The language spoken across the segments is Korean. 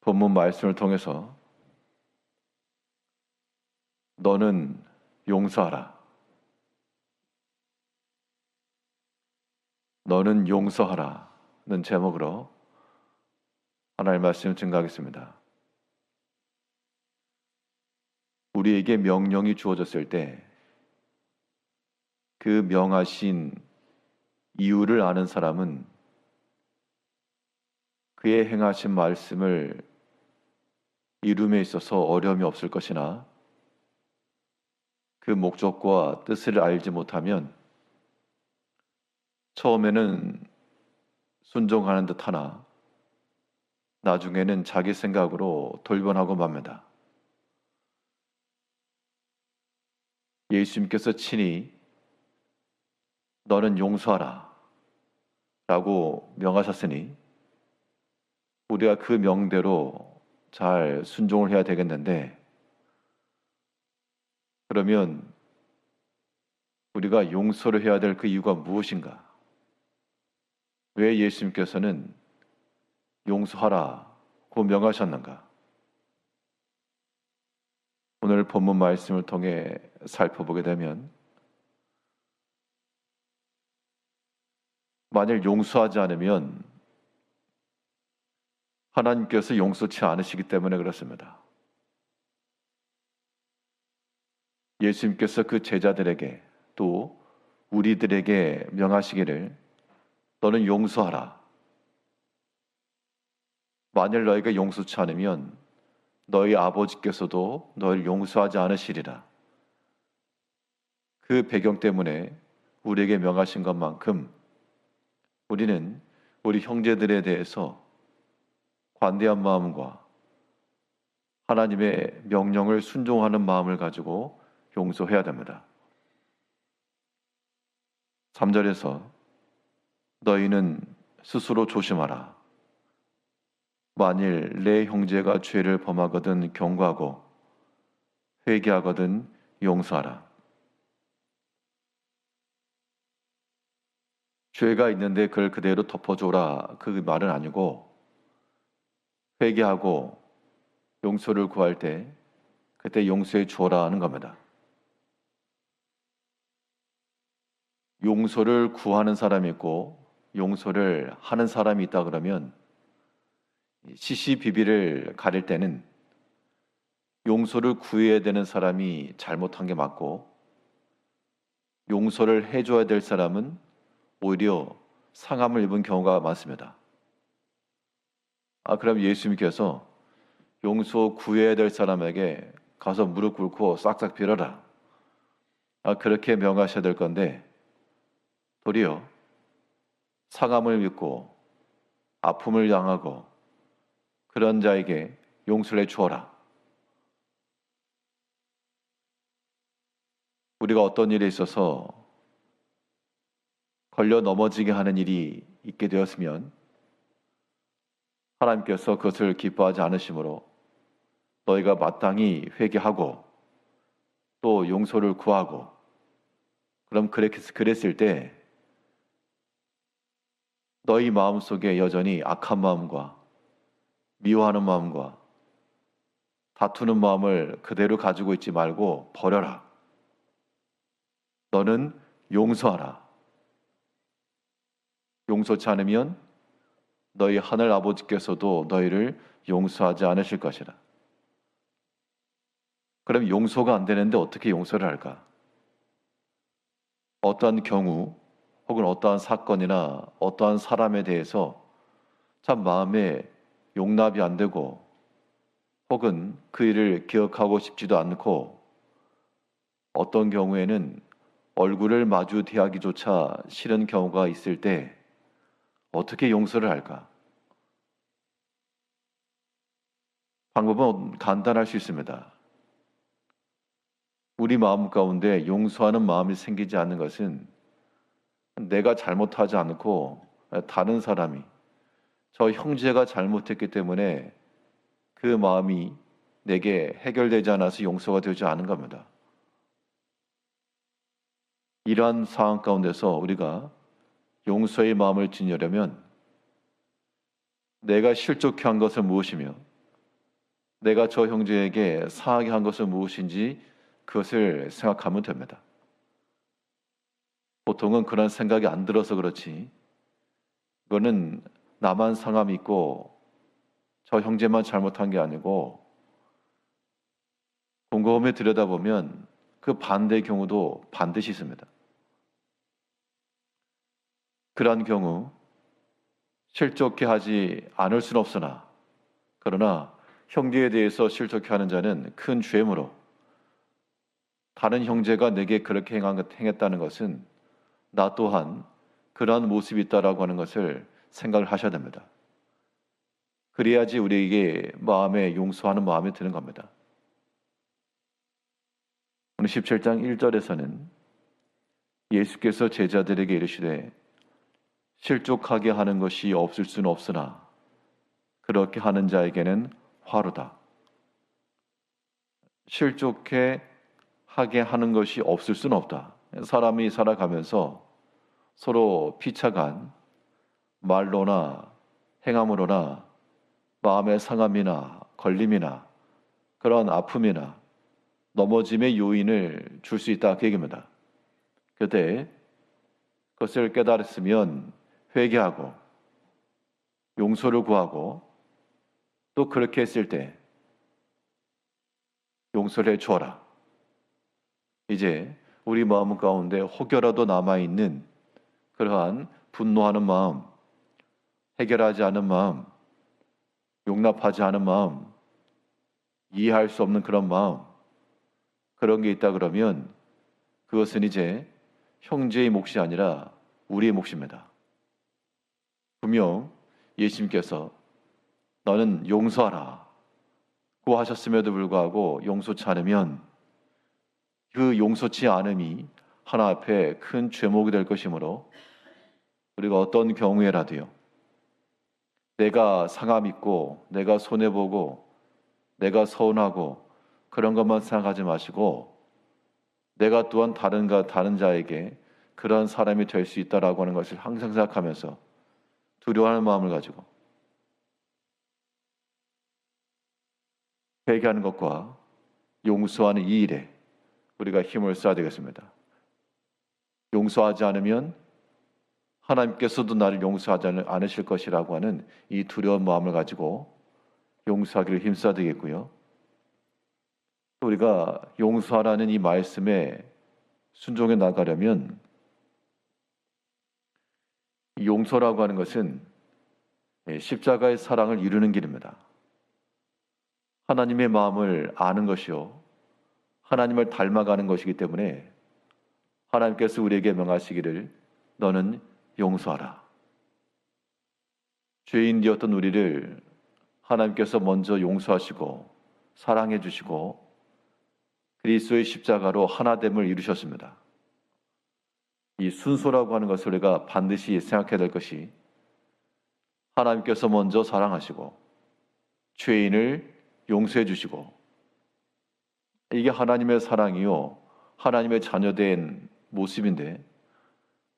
본문 말씀을 통해서 너는 용서하라. 너는 용서하라는 제목으로 하나님의 말씀을 증거하겠습니다. 우리에게 명령이 주어졌을 때 그 명하신 이유를 아는 사람은 그의 행하신 말씀을 이룸에 있어서 어려움이 없을 것이나 그 목적과 뜻을 알지 못하면 처음에는 순종하는 듯 하나 나중에는 자기 생각으로 돌변하고 맙니다. 예수님께서 친히 너는 용서하라 라고 명하셨으니 우리가 그 명대로 잘 순종을 해야 되겠는데, 그러면 우리가 용서를 해야 될 그 이유가 무엇인가? 왜 예수님께서는 용서하라고 명하셨는가? 오늘 본문 말씀을 통해 살펴보게 되면 만일 용서하지 않으면 하나님께서 용서치 않으시기 때문에 그렇습니다. 예수님께서 그 제자들에게 또 우리들에게 명하시기를 너는 용서하라. 만일 너희가 용서치 않으면 너희 아버지께서도 너희를 용서하지 않으시리라. 그 배경 때문에 우리에게 명하신 것만큼 우리는 우리 형제들에 대해서 관대한 마음과 하나님의 명령을 순종하는 마음을 가지고 용서해야 됩니다. 3절에서 너희는 스스로 조심하라. 만일 내 형제가 죄를 범하거든 경고하고 회개하거든 용서하라. 죄가 있는데 그걸 그대로 덮어줘라, 그 말은 아니고 회개하고 용서를 구할 때 그때 용서해 주어라 하는 겁니다. 용서를 구하는 사람이 있고 용서를 하는 사람이 있다 그러면 시시비비를 가릴 때는 용서를 구해야 되는 사람이 잘못한 게 맞고 용서를 해줘야 될 사람은 오히려 상함을 입은 경우가 많습니다. 그럼 예수님께서 용서 구해야 될 사람에게 가서 무릎 꿇고 싹싹 빌어라. 그렇게 명하셔야 될 건데 도리어 상함을 입고 아픔을 당하고 그런 자에게 용서를 해주어라. 우리가 어떤 일에 있어서 걸려 넘어지게 하는 일이 있게 되었으면 하나님께서 그것을 기뻐하지 않으시므로 너희가 마땅히 회개하고 또 용서를 구하고 그럼 그랬을 때 너희 마음속에 여전히 악한 마음과 미워하는 마음과 다투는 마음을 그대로 가지고 있지 말고 버려라. 너는 용서하라. 용서치 않으면 너희 하늘 아버지께서도 너희를 용서하지 않으실 것이라. 그럼 용서가 안 되는데 어떻게 용서를 할까? 어떠한 경우 혹은 어떠한 사건이나 어떠한 사람에 대해서 참 마음에 용납이 안 되고 혹은 그 일을 기억하고 싶지도 않고 어떤 경우에는 얼굴을 마주 대하기조차 싫은 경우가 있을 때 어떻게 용서를 할까? 방법은 간단할 수 있습니다. 우리 마음 가운데 용서하는 마음이 생기지 않는 것은 내가 잘못하지 않고 다른 사람이 저 형제가 잘못했기 때문에 그 마음이 내게 해결되지 않아서 용서가 되지 않은 겁니다. 이러한 상황 가운데서 우리가 용서의 마음을 지니려면 내가 실족해 한 것은 무엇이며 내가 저 형제에게 상하게 한 것은 무엇인지 그것을 생각하면 됩니다. 보통은 그런 생각이 안 들어서 그렇지, 그거는 나만 상함이 있고 저 형제만 잘못한 게 아니고 곰곰이 들여다보면 그 반대의 경우도 반드시 있습니다. 그러한 경우 실족해 하지 않을 수는 없으나, 그러나 형제에 대해서 실족해 하는 자는 큰 죄물로 다른 형제가 내게 그렇게 행했다는 것은 나 또한 그러한 모습이 있다라고 하는 것을 생각을 하셔야 됩니다. 그래야지 우리에게 마음에 용서하는 마음이 드는 겁니다. 오늘 17장 1절에서는 예수께서 제자들에게 이르시되 실족하게 하는 것이 없을 수는 없으나 그렇게 하는 자에게는 화로다. 실족해 하게 하는 것이 없을 수는 없다. 사람이 살아가면서 서로 피차간 말로나 행함으로나 마음의 상함이나 걸림이나 그런 아픔이나 넘어짐의 요인을 줄 수 있다, 그 얘기입니다. 그때 그것을 깨달았으면 회개하고 용서를 구하고, 또 그렇게 했을 때 용서를 해 주어라. 이제 우리 마음 가운데 혹여라도 남아있는 그러한 분노하는 마음, 해결하지 않은 마음, 용납하지 않은 마음, 이해할 수 없는 그런 마음, 그런 게 있다 그러면 그것은 이제 형제의 몫이 아니라 우리의 몫입니다. 분명 예수님께서 너는 용서하라 구하셨음에도 불구하고 용서치 않으면 그 용서치 않음이 하나 앞에 큰 죄목이 될 것이므로, 우리가 어떤 경우에라도요, 내가 상함 있고 내가 손해보고 내가 서운하고 그런 것만 생각하지 마시고, 내가 또한 다른 자에게 그런 사람이 될 수 있다라고 하는 것을 항상 생각하면서 두려워하는 마음을 가지고 회개하는 것과 용서하는 이 일에 우리가 힘을 써야 되겠습니다. 용서하지 않으면 하나님께서도 나를 용서하지 않으실 것이라고 하는 이 두려운 마음을 가지고 용서하기를 힘써야 되겠고요. 우리가 용서하라는 이 말씀에 순종해 나가려면 용서라고 하는 것은 십자가의 사랑을 이루는 길입니다. 하나님의 마음을 아는 것이요, 하나님을 닮아가는 것이기 때문에 하나님께서 우리에게 명하시기를 너는 용서하라. 죄인 되었던 우리를 하나님께서 먼저 용서하시고 사랑해 주시고 그리스도의 십자가로 하나됨을 이루셨습니다. 이 순서라고 하는 것을 우리가 반드시 생각해야 될 것이, 하나님께서 먼저 사랑하시고 죄인을 용서해 주시고, 이게 하나님의 사랑이요, 하나님의 자녀된 모습인데,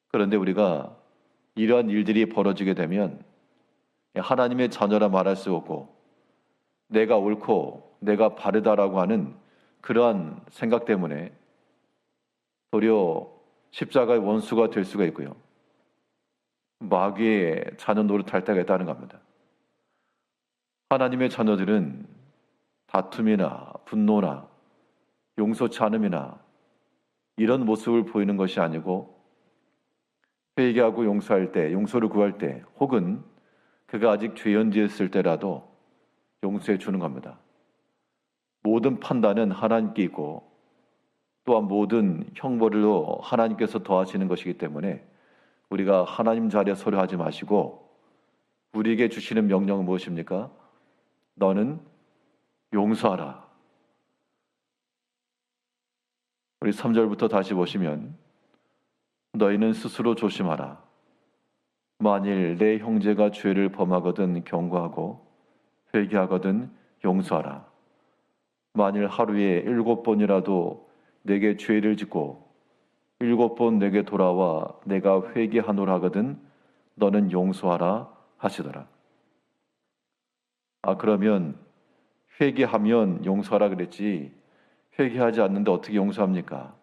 그런데 우리가 이러한 일들이 벌어지게 되면 하나님의 자녀라 말할 수 없고 내가 옳고 내가 바르다라고 하는 그러한 생각 때문에 도리어 십자가의 원수가 될 수가 있고요, 마귀의 자녀 노릇할 때가 있다는 겁니다. 하나님의 자녀들은 다툼이나 분노나 용서치 않음이나 이런 모습을 보이는 것이 아니고, 회개하고 용서할 때, 용서를 구할 때, 혹은 그가 아직 죄연되었을 때라도 용서해 주는 겁니다. 모든 판단은 하나님께 있고 또한 모든 형벌로 하나님께서 더하시는 것이기 때문에 우리가 하나님 자리에 서려 하지 마시고, 우리에게 주시는 명령은 무엇입니까? 너는 용서하라. 우리 3절부터 다시 보시면, 너희는 스스로 조심하라. 만일 내 형제가 죄를 범하거든 경고하고 회개하거든 용서하라. 만일 하루에 7번이라도 내게 죄를 짓고 7번 내게 돌아와 내가 회개하노라 하거든 너는 용서하라 하시더라. 그러면 회개하면 용서하라 그랬지 회개하지 않는데 어떻게 용서합니까?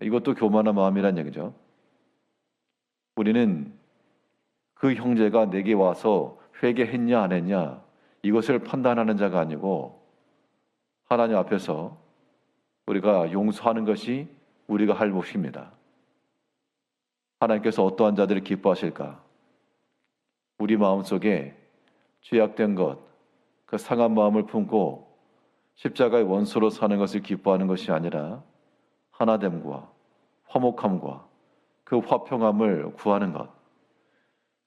이것도 교만한 마음이란 얘기죠. 우리는 그 형제가 내게 와서 회개했냐 안 했냐 이것을 판단하는 자가 아니고 하나님 앞에서 우리가 용서하는 것이 우리가 할 몫입니다. 하나님께서 어떠한 자들을 기뻐하실까? 우리 마음속에 죄악된 것, 그 상한 마음을 품고 십자가의 원수로 사는 것을 기뻐하는 것이 아니라 하나됨과 화목함과 그 화평함을 구하는 것,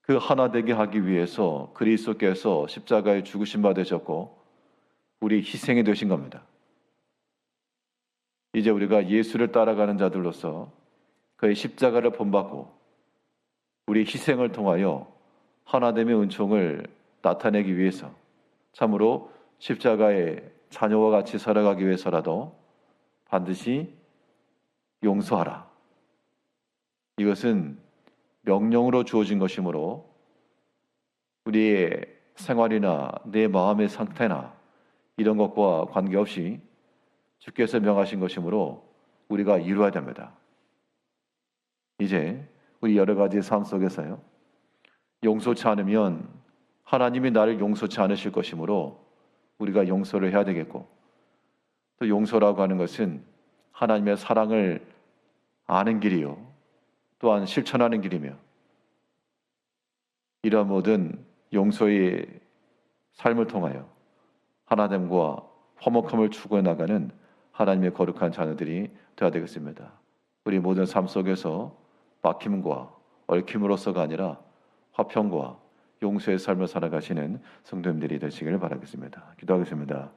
그 하나 되게 하기 위해서 그리스도께서 십자가에 죽으신 바 되셨고 우리 희생이 되신 겁니다. 이제 우리가 예수를 따라가는 자들로서 그의 십자가를 본받고 우리 희생을 통하여 하나됨의 은총을 나타내기 위해서 참으로 십자가의 자녀와 같이 살아가기 위해서라도 반드시 용서하라. 이것은 명령으로 주어진 것이므로 우리의 생활이나 내 마음의 상태나 이런 것과 관계없이 주께서 명하신 것이므로 우리가 이루어야 됩니다. 이제 우리 여러 가지 삶 속에서요. 용서치 않으면 하나님이 나를 용서치 않으실 것이므로 우리가 용서를 해야 되겠고 또 용서라고 하는 것은 하나님의 사랑을 아는 길이요. 또한 실천하는 길이며 이러한 모든 용서의 삶을 통하여 하나됨과 화목함을 추구해 나가는 하나님의 거룩한 자녀들이 되어야 되겠습니다. 우리 모든 삶 속에서 막힘과 얽힘으로서가 아니라 화평과 용서의 삶을 살아가시는 성도님들이 되시기를 바라겠습니다. 기도하겠습니다.